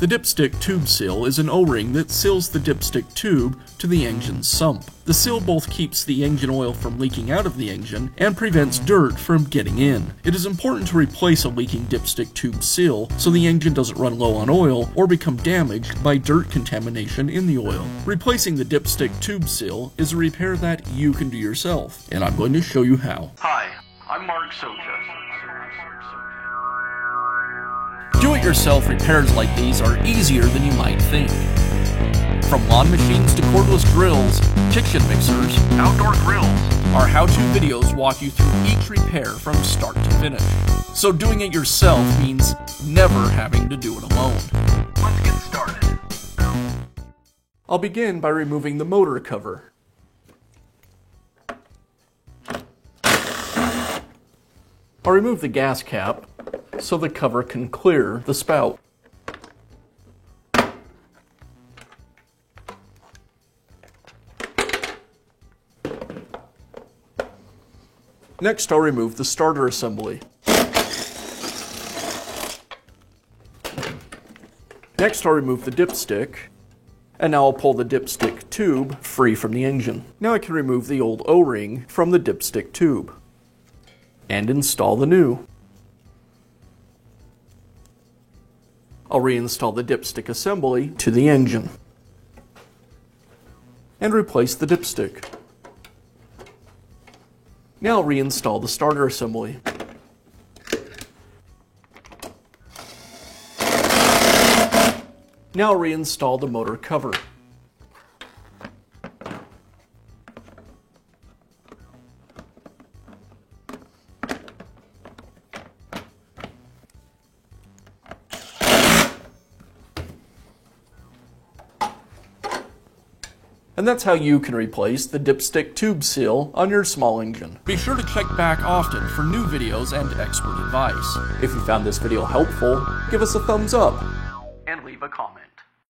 The dipstick tube seal is an O-ring that seals the dipstick tube to the engine's sump. The seal both keeps the engine oil from leaking out of the engine and prevents dirt from getting in. It is important to replace a leaking dipstick tube seal so the engine doesn't run low on oil or become damaged by dirt contamination in the oil. Replacing the dipstick tube seal is a repair that you can do yourself, and I'm going to show you how. Hi, I'm Mark Socha. Do-it-yourself repairs like these are easier than you might think. From lawn machines to cordless grills, kitchen mixers, Outdoor grills. our how-to videos walk you through each repair from start to finish. So doing it yourself means never having to do it alone. Let's get started. I'll begin by removing the motor cover. I'll remove the gas cap so the cover can clear the spout. Next, I'll remove the starter assembly. Next, I'll remove the dipstick, and now I'll pull the dipstick tube free from the engine. Now I can remove the old O-ring from the dipstick tube and install the new. I'll reinstall the dipstick assembly to the engine and replace the dipstick. Now I'll reinstall the starter assembly. Now I'll reinstall the motor cover. And that's how you can replace the dipstick tube seal on your small engine. Be sure to check back often for new videos and expert advice. If you found this video helpful, give us a thumbs up And leave a comment.